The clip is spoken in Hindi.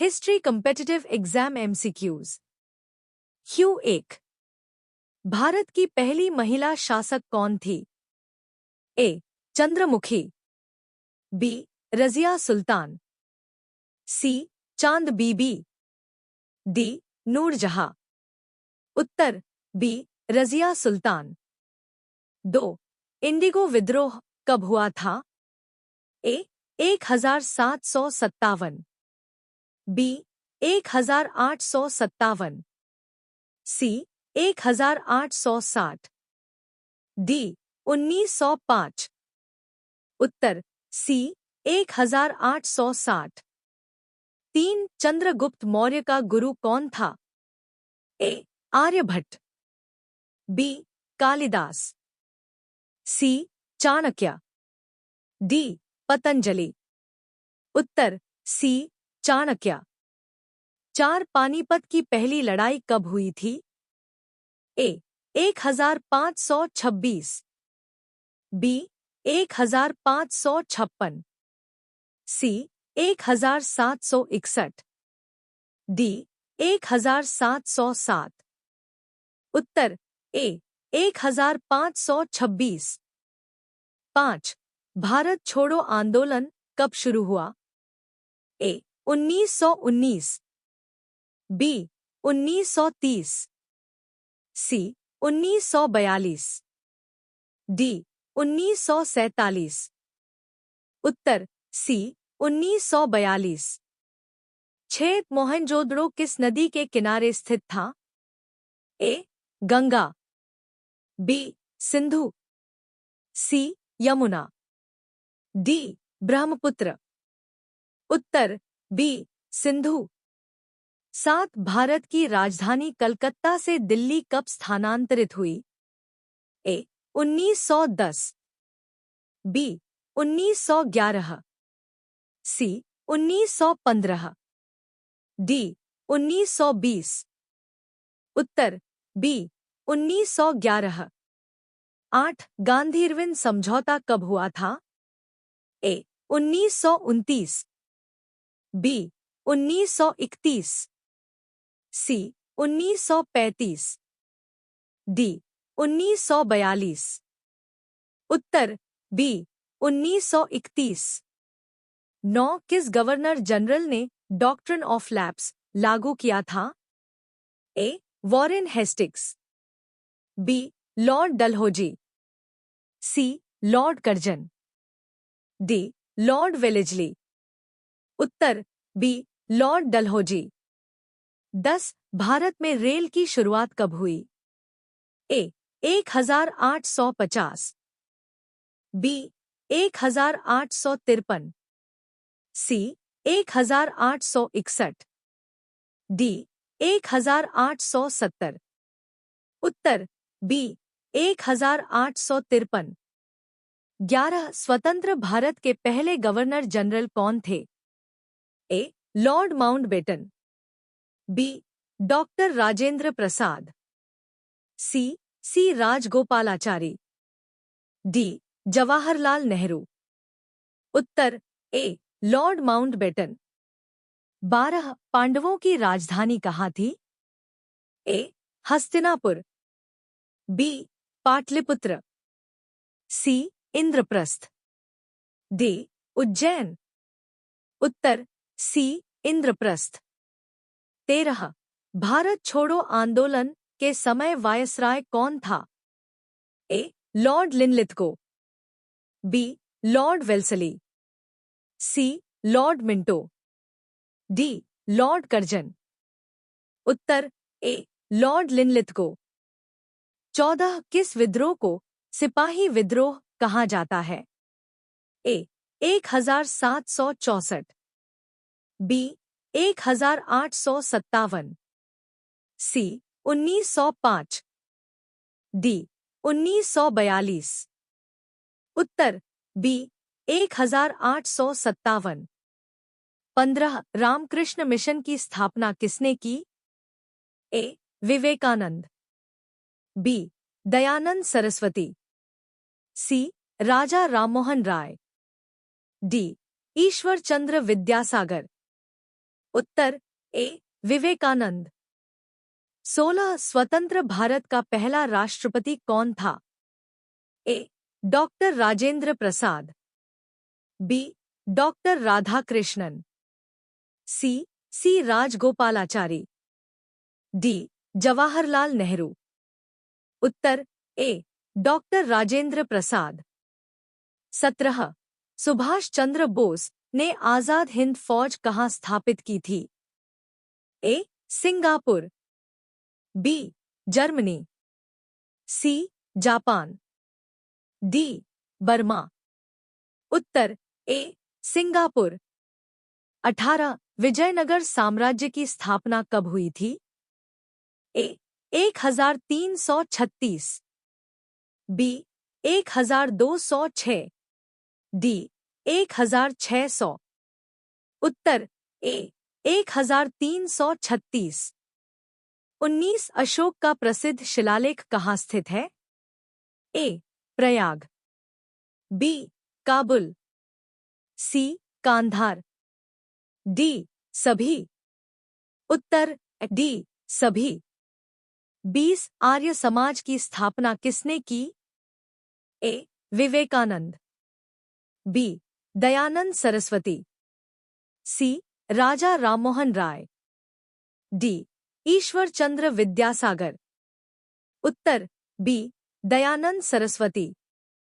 History competitive exam MCQs. Q1। Bharat की पहली महिला शासक कौन थी? ए. चंद्रमुखी, बी. रजिया सुल्तान, सी. चांद बीबी, डी. नूरजहां। उत्तर बी. रजिया सुल्तान। 2. इंडिगो विद्रोह कब हुआ था? ए. 1757, बी. 1857, सी. 1860, डी. 1905। उत्तर सी. 1860। 3. चंद्रगुप्त मौर्य का गुरु कौन था? ए. आर्यभट्ट, बी. कालिदास, सी. चाणक्य, डी. पतंजलि। उत्तर सी. चाणक्य। 4. पानीपत की पहली लड़ाई कब हुई थी? ए. 1526, बी. 1556, सी. 1761, डी. 1707। उत्तर ए. 1526। 5. भारत छोड़ो आंदोलन कब शुरू हुआ? ए. 1919, बी. 1930, सी. 1942, डी. 1947। उत्तर सी. 1942। 6. मोहनजोदड़ो किस नदी के किनारे स्थित था? ए. गंगा, बी. सिंधु, सी. यमुना, डी. ब्रह्मपुत्र। उत्तर बी. सिंधु। 7. भारत की राजधानी कलकत्ता से दिल्ली कब स्थानांतरित हुई? ए. 1910, बी. 1911, सी. 1915, डी. 1920। उत्तर बी. 1911। 8. गांधी-इरविन समझौता कब हुआ था? ए. 1929, बी. 1931, सी. 1935, डी. 1942। उत्तर बी. 1931। 9. किस गवर्नर जनरल ने डॉक्ट्रिन ऑफ लैप्स लागू किया था? A. Warren Hastings, B. Lord Dalhousie, C. Lord Curzon, D. Lord Wellesley. उत्तर बी. Lord Dalhousie. 10. भारत में रेल की शुरुआत कब हुई? ए. 1850, बी. 1853, सी. 1861, डी. 1870। उत्तर बी. 1853। 11. स्वतंत्र भारत के पहले गवर्नर जनरल कौन थे? A. Lord Mountbatten, B. Doctor Rajendra Prasad, C. C. Rajagopalachari, D. Jawaharlal Nehru. उत्तर ए. Lord Mountbatten. 12. पांडवों की राजधानी कहाँ थी? A. Hastinapur, B. Pataliputra, C. Indraprastha, D. Ujjain. उत्तर सी. इंद्रप्रस्थ। 13. भारत छोड़ो आंदोलन के समय वायसराय कौन था? A. Lord Linlithgow, B. Lord Wellesley, C. Lord Minto, D. Lord Curzon. उत्तर ए. Lord Linlithgow. 14. किस विद्रोह को सिपाही विद्रोह कहा जाता है? ए. 1764, बी. 1857, सी. 1905, डी. 1942। उत्तर बी. 1857। 15. रामकृष्ण मिशन की स्थापना किसने की? ए. विवेकानंद, बी. दयानंद सरस्वती, सी. राजा राममोहन राय, डी. ईश्वर चंद्र विद्यासागर। उत्तर ए विवेकानंद। 16 स्वतंत्र भारत का पहला राष्ट्रपति कौन था? ए डॉक्टर राजेंद्र प्रसाद, बी डॉक्टर राधाकृष्णन, सी राजगोपालाचारी, डी जवाहरलाल नेहरू। उत्तर ए डॉक्टर राजेंद्र प्रसाद। 17 सुभाष चंद्र बोस ने आजाद हिंद फौज कहाँ स्थापित की थी? A Singapore, B Germany, C Japan, D Burma. उत्तर ए सिंगापुर। 18 विजयनगर साम्राज्य की स्थापना कब हुई थी? A 1336, B 1206, D 1600। उत्तर ए 1336। 19 अशोक का प्रसिद्ध शिलालेख कहाँ स्थित है? A Prayag, B Kabul, C Kandhar, D सभी। उत्तर डी सभी। 20 आर्य समाज की स्थापना किसने की? ए विवेकानंद, बी दयानंद सरस्वती, सी राजा राममोहन राय, डी ईश्वर चंद्र विद्यासागर। उत्तर बी दयानंद सरस्वती।